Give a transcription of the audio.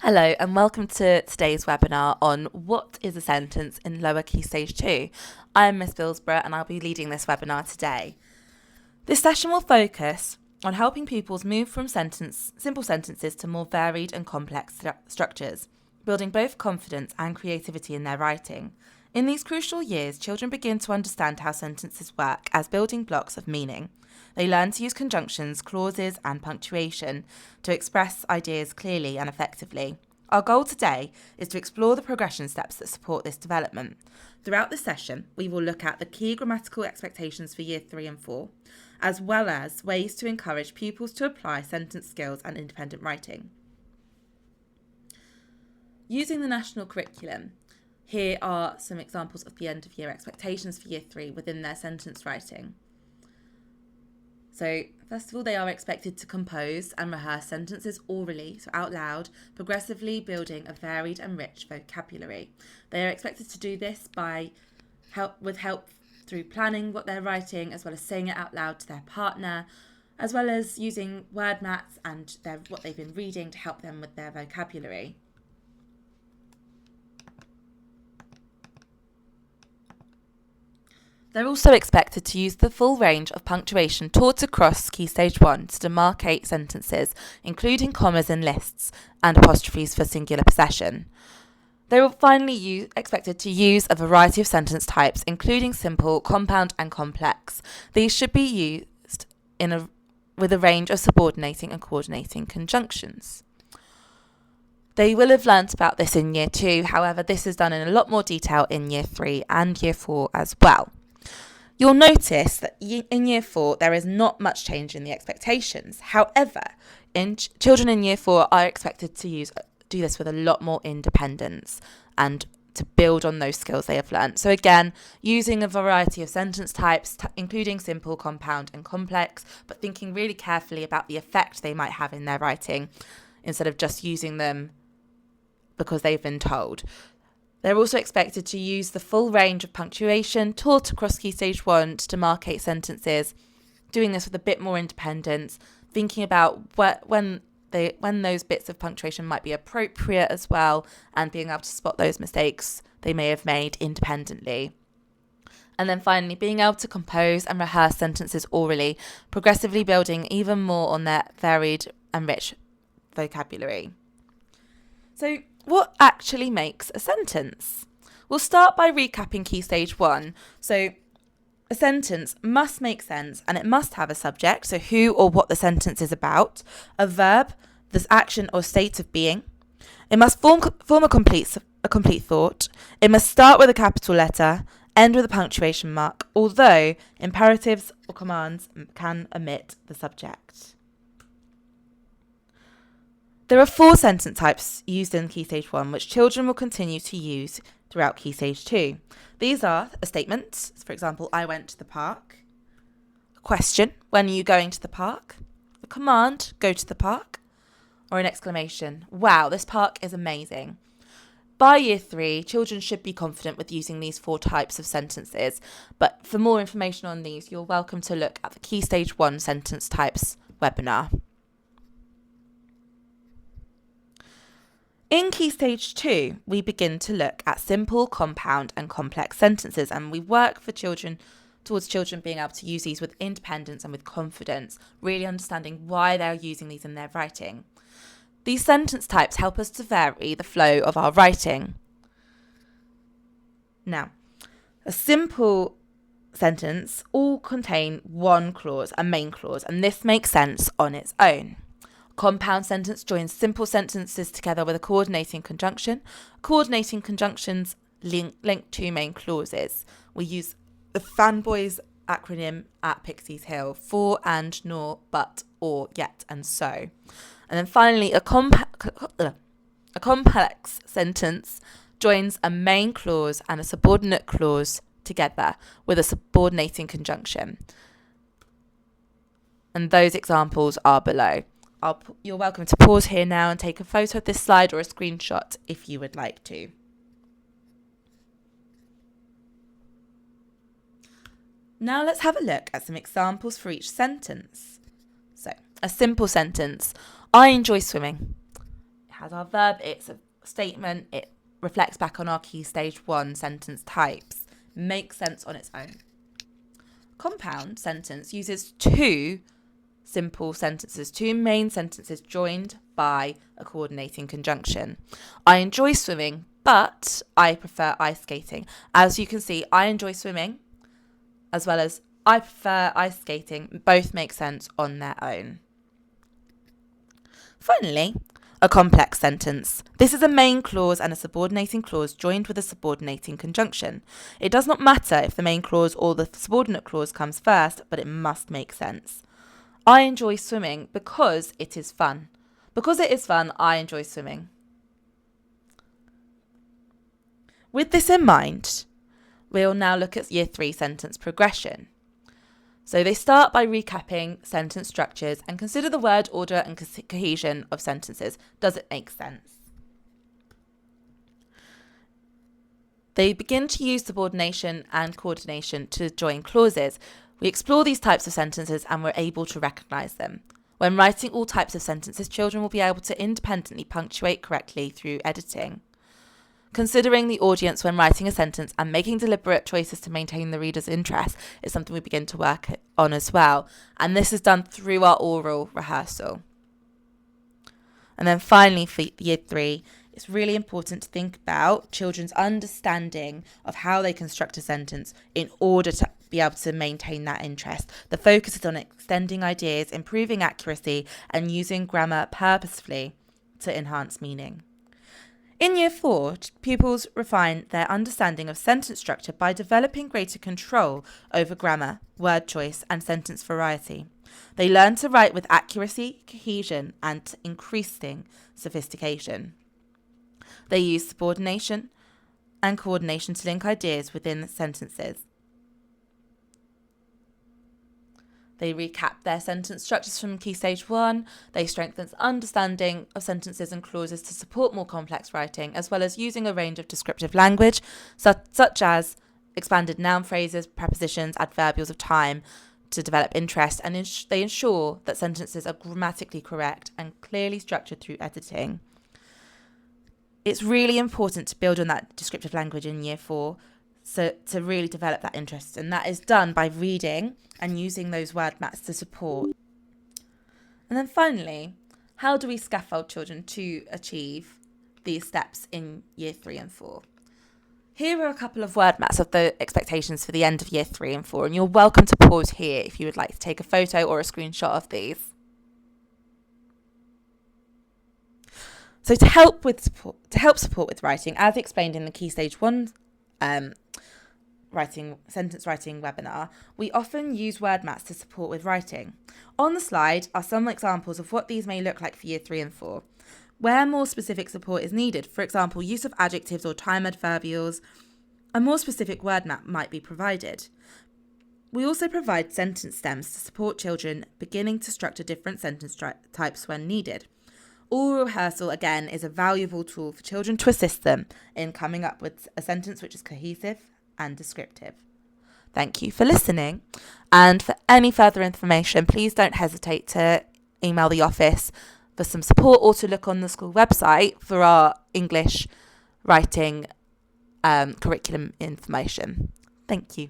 Hello and welcome to today's webinar on what is a sentence in Lower Key Stage 2. I am Miss Bilsborough and I'll be leading this webinar today. This session will focus on helping pupils move from simple sentences to more varied and complex structures, building both confidence and creativity in their writing. In these crucial years, children begin to understand how sentences work as building blocks of meaning. They learn to use conjunctions, clauses, and punctuation to express ideas clearly and effectively. Our goal today is to explore the progression steps that support this development. Throughout the session, we will look at the key grammatical expectations for Year 3 and 4, as well as ways to encourage pupils to apply sentence skills and independent writing. Using the national curriculum, here are some examples of the end of year expectations for Year 3 within their sentence writing. So, first of all, they are expected to compose and rehearse sentences orally, so out loud, progressively building a varied and rich vocabulary. They are expected to do this with help through planning what they're writing, as well as saying it out loud to their partner, as well as using word mats and what they've been reading to help them with their vocabulary. They're also expected to use the full range of punctuation taught across Key Stage 1 to demarcate sentences, including commas in lists and apostrophes for singular possession. They will finally expected to use a variety of sentence types, including simple, compound and complex. These should be used with a range of subordinating and coordinating conjunctions. They will have learnt about this in Year 2, however, this is done in a lot more detail in Year 3 and Year 4 as well. You'll notice that in Year 4 there is not much change in the expectations. However, children in Year 4 are expected to do this with a lot more independence and to build on those skills they have learnt. So again, using a variety of sentence types, including simple, compound and complex, but thinking really carefully about the effect they might have in their writing instead of just using them because they've been told. They're also expected to use the full range of punctuation taught across Key Stage 1 to demarcate sentences, doing this with a bit more independence, thinking about when those bits of punctuation might be appropriate as well, and being able to spot those mistakes they may have made independently. And then finally, being able to compose and rehearse sentences orally, progressively building even more on their varied and rich vocabulary. So, what actually makes a sentence? We'll start by recapping Key Stage 1. So, a sentence must make sense and it must have a subject, so who or what the sentence is about, a verb, this action or state of being. It must form a complete thought. It must start with a capital letter, end with a punctuation mark, although imperatives or commands can omit the subject. There are 4 sentence types used in Key Stage 1 which children will continue to use throughout Key Stage 2. These are a statement, for example, I went to the park. A question, when are you going to the park? A command, go to the park. Or an exclamation, wow, this park is amazing. By Year 3, children should be confident with using these 4 types of sentences, but for more information on these, you're welcome to look at the Key Stage 1 sentence types webinar. In Key Stage 2, we begin to look at simple, compound and complex sentences, and we work towards children being able to use these with independence and with confidence, really understanding why they're using these in their writing. These sentence types help us to vary the flow of our writing. Now, a simple sentence all contain one clause, a main clause, and this makes sense on its own. Compound sentence joins simple sentences together with a coordinating conjunction. Coordinating conjunctions link 2 main clauses. We use the fanboys acronym at Pixies Hill: for, and, nor, but, or, yet, and so. And then finally, a complex sentence joins a main clause and a subordinate clause together with a subordinating conjunction. And those examples are below. You're welcome to pause here now and take a photo of this slide or a screenshot if you would like to. Now let's have a look at some examples for each sentence. So, a simple sentence. I enjoy swimming. has our verb, it's a statement, it reflects back on our Key Stage 1 sentence types, makes sense on its own. Compound sentence uses two simple sentences, two main sentences joined by a coordinating conjunction. I enjoy swimming, but I prefer ice skating. As you can see, I enjoy swimming as well as I prefer ice skating both make sense on their own. Finally, a complex sentence. This is a main clause and a subordinating clause joined with a subordinating conjunction. It does not matter if the main clause or the subordinate clause comes first, but it must make sense. I enjoy swimming because it is fun. Because it is fun, I enjoy swimming. With this in mind, we'll now look at Year 3 sentence progression. So they start by recapping sentence structures and consider the word order and cohesion of sentences. Does it make sense? They begin to use subordination and coordination to join clauses. We explore these types of sentences and we're able to recognise them. When writing all types of sentences, children will be able to independently punctuate correctly through editing. Considering the audience when writing a sentence and making deliberate choices to maintain the reader's interest is something we begin to work on as well. And this is done through our oral rehearsal. And then finally, for Year 3, it's really important to think about children's understanding of how they construct a sentence in order to be able to maintain that interest. The focus is on extending ideas, improving accuracy, and using grammar purposefully to enhance meaning. In Year 4, pupils refine their understanding of sentence structure by developing greater control over grammar, word choice, and sentence variety. They learn to write with accuracy, cohesion, and increasing sophistication. They use subordination and coordination to link ideas within sentences. They recap their sentence structures from Key Stage 1. They strengthen understanding of sentences and clauses to support more complex writing, as well as using a range of descriptive language, such as expanded noun phrases, prepositions, adverbials of time, to develop interest, and they ensure that sentences are grammatically correct and clearly structured through editing. It's really important to build on that descriptive language in Year 4 so to really develop that interest, and that is done by reading and using those word maps to support. And then finally, how do we scaffold children to achieve these steps in Year 3 and 4? Here are a couple of word maps of the expectations for the end of Year 3 and 4, and you're welcome to pause here if you would like to take a photo or a screenshot of these. So to help support with writing, as explained in the Key Stage 1 sentence writing webinar, we often use word maps to support with writing. On the slide are some examples of what these may look like for Year 3 and 4. Where more specific support is needed, for example, use of adjectives or time adverbials, a more specific word map might be provided. We also provide sentence stems to support children beginning to structure different sentence types when needed. Oral rehearsal, again, is a valuable tool for children to assist them in coming up with a sentence which is cohesive and descriptive. Thank you for listening. And for any further information, please don't hesitate to email the office for some support or to look on the school website for our English writing curriculum information. Thank you.